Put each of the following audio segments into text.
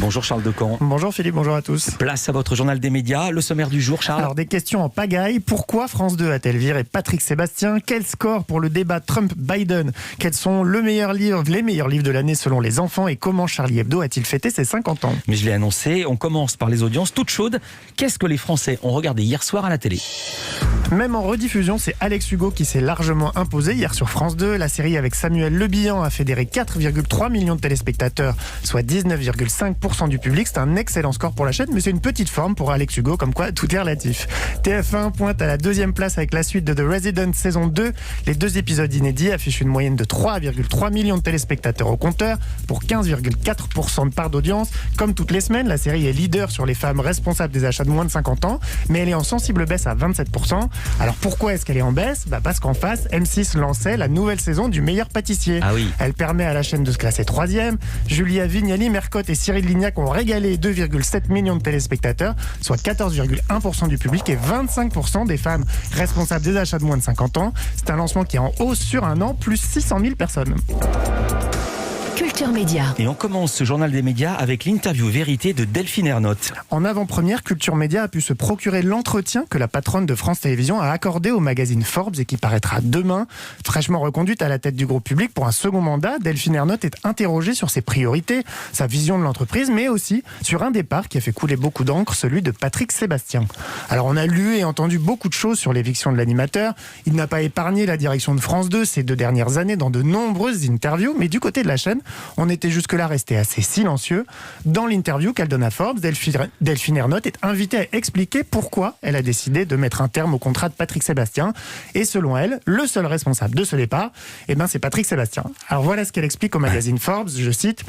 Bonjour Charles Decamp. Bonjour Philippe, bonjour à tous. Place à votre journal des médias, le sommaire du jour, Charles. Alors des questions en pagaille. Pourquoi France 2 a-t-elle viré Patrick Sébastien? Quel score pour le débat Trump-Biden? Quels sont les meilleurs livres de l'année selon les enfants? Et comment Charlie Hebdo a-t-il fêté ses 50 ans? Mais je l'ai annoncé, on commence par les audiences toutes chaudes. Qu'est-ce que les Français ont regardé hier soir à la télé? Même en rediffusion, c'est Alex Hugo qui s'est largement imposé hier sur France 2. La série avec Samuel Le Bihan a fédéré 4,3 millions de téléspectateurs, soit 19,5% du public. C'est un excellent score pour la chaîne, mais c'est une petite forme pour Alex Hugo, comme quoi tout est relatif. TF1 pointe à la deuxième place avec la suite de The Resident saison 2. Les 2 épisodes inédits affichent une moyenne de 3,3 millions de téléspectateurs au compteur pour 15,4% de part d'audience. Comme toutes les semaines, la série est leader sur les femmes responsables des achats de moins de 50 ans, mais elle est en sensible baisse à 27%. Alors pourquoi est-ce qu'elle est en baisse? Parce qu'en face, M6 lançait la nouvelle saison du meilleur pâtissier. Ah oui. Elle permet à la chaîne de se classer 3e. Julia Vignali, Mercotte et Cyril Lignac ont régalé 2,7 millions de téléspectateurs, soit 14,1% du public et 25% des femmes responsables des achats de moins de 50 ans. C'est un lancement qui est en hausse sur un an, plus 600 000 personnes. Culture Média. Et on commence ce journal des médias avec l'interview vérité de Delphine Ernotte. En avant-première, Culture Média a pu se procurer l'entretien que la patronne de France Télévisions a accordé au magazine Forbes et qui paraîtra demain. Fraîchement reconduite à la tête du groupe public pour un second mandat, Delphine Ernotte est interrogée sur ses priorités, sa vision de l'entreprise, mais aussi sur un départ qui a fait couler beaucoup d'encre, celui de Patrick Sébastien. Alors on a lu et entendu beaucoup de choses sur l'éviction de l'animateur. Il n'a pas épargné la direction de France 2 ces 2 dernières années dans de nombreuses interviews, mais du côté de la chaîne, on était jusque-là resté assez silencieux. Dans l'interview qu'elle donne à Forbes, Delphine Ernotte est invitée à expliquer pourquoi elle a décidé de mettre un terme au contrat de Patrick Sébastien. Et selon elle, le seul responsable de ce départ, c'est Patrick Sébastien. Alors voilà ce qu'elle explique au magazine Forbes, je cite: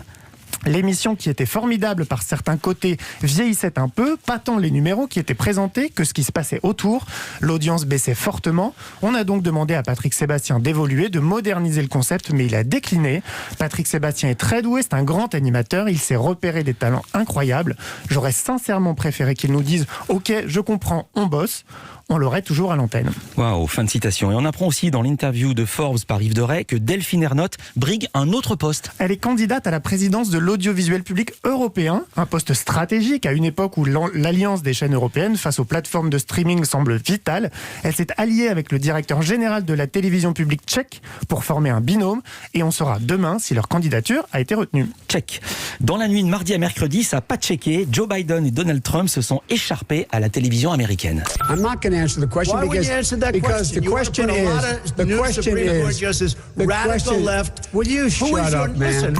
l'émission qui était formidable par certains côtés vieillissait un peu, pas tant les numéros qui étaient présentés que ce qui se passait autour. L'audience baissait fortement. On a donc demandé à Patrick Sébastien d'évoluer, de moderniser le concept, mais il a décliné. Patrick Sébastien est très doué, c'est un grand animateur, il sait repérer des talents incroyables. J'aurais sincèrement préféré qu'il nous dise « Ok, je comprends, on bosse ». On l'aurait toujours à l'antenne. Waouh, fin de citation. Et on apprend aussi dans l'interview de Forbes par Yves Deray que Delphine Ernotte brigue un autre poste. Elle est candidate à la présidence de l'audiovisuel public européen, un poste stratégique à une époque où l'alliance des chaînes européennes face aux plateformes de streaming semble vitale. Elle s'est alliée avec le directeur général de la télévision publique tchèque pour former un binôme et on saura demain si leur candidature a été retenue. Tchèque. Dans la nuit de mardi à mercredi, ça n'a pas tchecké. Joe Biden et Donald Trump se sont écharpés à la télévision américaine. I'm not going to answer the question. Why would you answer that question? You want to put a lot of new Supreme Court justices, radical left. Will you shut up, man? Listen.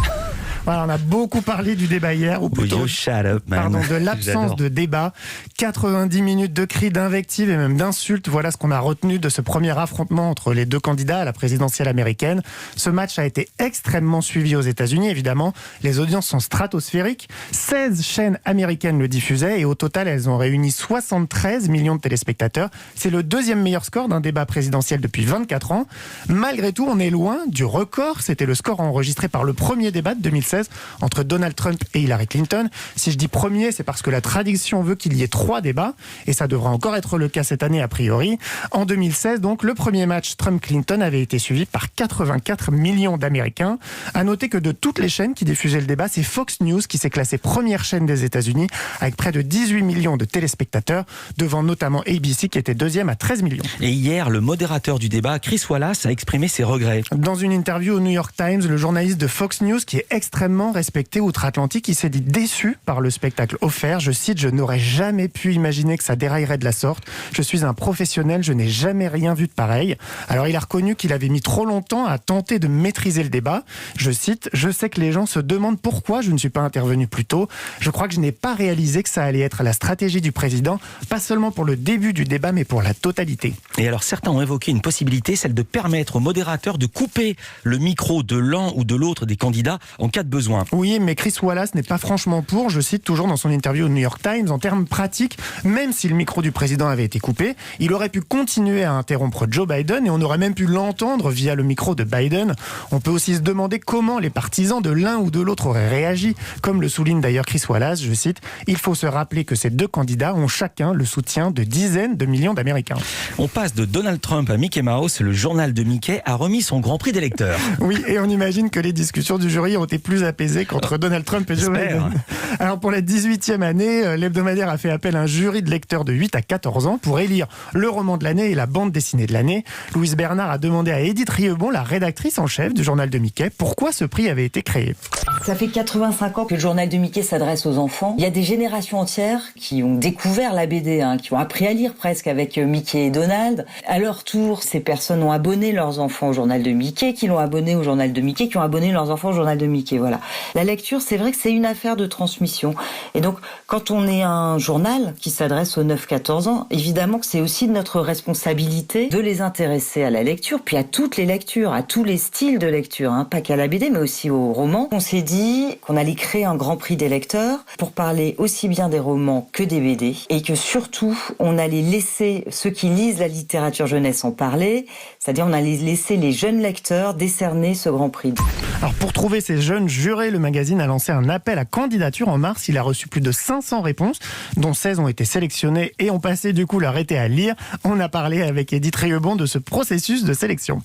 Voilà, on a beaucoup parlé du débat hier, ou plutôt de l'absence de débat. 90 minutes de cris, d'invectives et même d'insultes. Voilà ce qu'on a retenu de ce premier affrontement entre les 2 candidats à la présidentielle américaine. Ce match a été extrêmement suivi aux États-Unis, évidemment. Les audiences sont stratosphériques. 16 chaînes américaines le diffusaient et au total, elles ont réuni 73 millions de téléspectateurs. C'est le 2e meilleur score d'un débat présidentiel depuis 24 ans. Malgré tout, on est loin du record. C'était le score enregistré par le premier débat de 2016 entre Donald Trump et Hillary Clinton. Si je dis premier, c'est parce que la tradition veut qu'il y ait 3 débats et ça devra encore être le cas cette année a priori. En 2016, donc, le premier match Trump-Clinton avait été suivi par 84 millions d'Américains. À noter que de toutes les chaînes qui diffusaient le débat, c'est Fox News qui s'est classée première chaîne des États-Unis avec près de 18 millions de téléspectateurs, devant notamment ABC qui était 2e à 13 millions. Et hier, le modérateur du débat, Chris Wallace, a exprimé ses regrets. Dans une interview au New York Times, le journaliste de Fox News, qui est extrêmement respecté outre-Atlantique, il s'est dit déçu par le spectacle offert. Je cite: je n'aurais jamais pu imaginer que ça déraillerait de la sorte. Je suis un professionnel, je n'ai jamais rien vu de pareil. Alors il a reconnu qu'il avait mis trop longtemps à tenter de maîtriser le débat. Je cite: je sais que les gens se demandent pourquoi je ne suis pas intervenu plus tôt. Je crois que je n'ai pas réalisé que ça allait être la stratégie du président, pas seulement pour le début du débat, mais pour la totalité. Et alors certains ont évoqué une possibilité, celle de permettre au modérateur de couper le micro de l'un ou de l'autre des candidats en cas de besoin. Oui, mais Chris Wallace n'est pas franchement pour, je cite toujours dans son interview au New York Times, en termes pratiques, même si le micro du président avait été coupé, il aurait pu continuer à interrompre Joe Biden et on aurait même pu l'entendre via le micro de Biden. On peut aussi se demander comment les partisans de l'un ou de l'autre auraient réagi, comme le souligne d'ailleurs Chris Wallace, je cite: il faut se rappeler que ces 2 candidats ont chacun le soutien de dizaines de millions d'Américains. On passe de Donald Trump à Mickey Mouse, le journal de Mickey a remis son Grand Prix des lecteurs. Oui, et on imagine que les discussions du jury ont été plus plus apaisé qu'entre Donald Trump et Joe Biden. Alors pour la 18e année, l'hebdomadaire a fait appel à un jury de lecteurs de 8 à 14 ans pour élire le roman de l'année et la bande dessinée de l'année. Louise Bernard a demandé à Edith Riebon, la rédactrice en chef du journal de Mickey, pourquoi ce prix avait été créé. Ça fait 85 ans que le journal de Mickey s'adresse aux enfants. Il y a des générations entières qui ont découvert la BD, qui ont appris à lire presque avec Mickey et Donald. À leur tour, ces personnes ont abonné leurs enfants au journal de Mickey, qui l'ont abonné au journal de Mickey, qui ont abonné leurs enfants au journal de Mickey. Voilà. La lecture, c'est vrai que c'est une affaire de transmission. Et donc, quand on est un journal qui s'adresse aux 9-14 ans, évidemment que c'est aussi de notre responsabilité de les intéresser à la lecture, puis à toutes les lectures, à tous les styles de lecture, pas qu'à la BD, mais aussi aux romans. On s'est dit qu'on allait créer un grand prix des lecteurs pour parler aussi bien des romans que des BD, et que surtout, on allait laisser ceux qui lisent la littérature jeunesse en parler, c'est-à-dire on allait laisser les jeunes lecteurs décerner ce grand prix. Alors pour trouver ces jeunes jurés, le magazine a lancé un appel à candidature en mars. Il a reçu plus de 500 réponses, dont 16 ont été sélectionnées et ont passé du coup leur été à lire. On a parlé avec Edith Riebon de ce processus de sélection.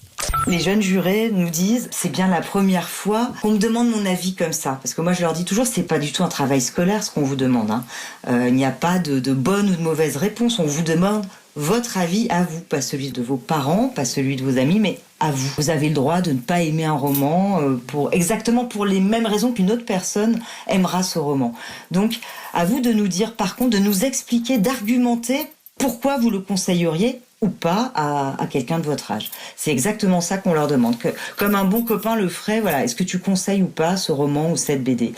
Les jeunes jurés nous disent, c'est bien la première fois qu'on me demande mon avis comme ça. Parce que moi je leur dis toujours, c'est pas du tout un travail scolaire ce qu'on vous demande. Il n'y a pas de bonne ou de mauvaise réponse. On vous demande votre avis à vous, pas celui de vos parents, pas celui de vos amis, mais à vous. Vous avez le droit de ne pas aimer un roman exactement pour les mêmes raisons qu'une autre personne aimera ce roman. Donc, à vous de nous dire, par contre, de nous expliquer, d'argumenter pourquoi vous le conseilleriez ou pas à quelqu'un de votre âge. C'est exactement ça qu'on leur demande. Comme un bon copain le ferait, voilà, est-ce que tu conseilles ou pas ce roman ou cette BD ?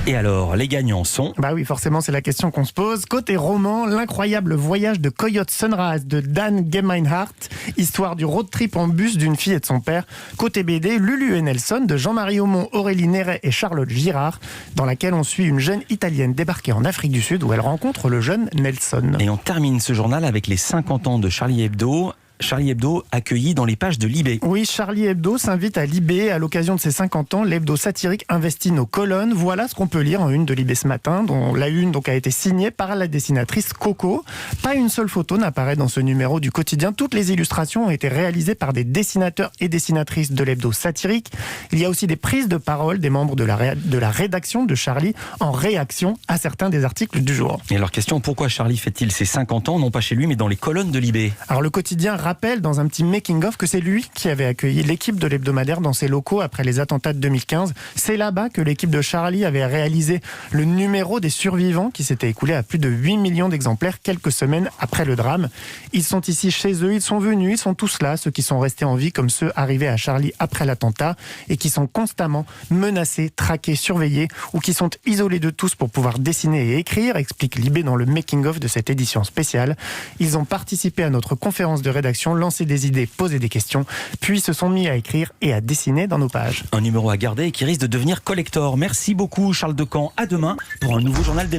Et alors, les gagnants sont ? Bah oui, forcément, c'est la question qu'on se pose. Côté roman, l'incroyable voyage de Coyote Sunrise de Dan Gemeinhardt, histoire du road trip en bus d'une fille et de son père. Côté BD, Lulu et Nelson de Jean-Marie Aumont, Aurélie Néret et Charlotte Girard, dans laquelle on suit une jeune Italienne débarquée en Afrique du Sud où elle rencontre le jeune Nelson. Et on termine ce journal avec les 50 ans de Charlie Hebdo. Charlie Hebdo accueilli dans les pages de Libé. Oui, Charlie Hebdo s'invite à Libé à l'occasion de ses 50 ans. L'hebdo satirique investit nos colonnes. Voilà ce qu'on peut lire en une de Libé ce matin, dont la une a été signée par la dessinatrice Coco. Pas une seule photo n'apparaît dans ce numéro du quotidien. Toutes les illustrations ont été réalisées par des dessinateurs et dessinatrices de l'hebdo satirique. Il y a aussi des prises de parole des membres de la rédaction de Charlie en réaction à certains des articles du jour. Et alors question, pourquoi Charlie fête-t-il ses 50 ans, non pas chez lui, mais dans les colonnes de Libé ? Alors le quotidien rappelle dans un petit making-of que c'est lui qui avait accueilli l'équipe de l'hebdomadaire dans ses locaux après les attentats de 2015. C'est là-bas que l'équipe de Charlie avait réalisé le numéro des survivants qui s'était écoulé à plus de 8 millions d'exemplaires quelques semaines après le drame. Ils sont ici chez eux, ils sont venus, ils sont tous là, ceux qui sont restés en vie comme ceux arrivés à Charlie après l'attentat et qui sont constamment menacés, traqués, surveillés ou qui sont isolés de tous pour pouvoir dessiner et écrire, explique Libé dans le making-of de cette édition spéciale. Ils ont participé à notre conférence de rédaction, lancé des idées, posé des questions, puis se sont mis à écrire et à dessiner dans nos pages. Un numéro à garder et qui risque de devenir collector. Merci beaucoup Charles Decamp. À demain pour un nouveau journal des médias.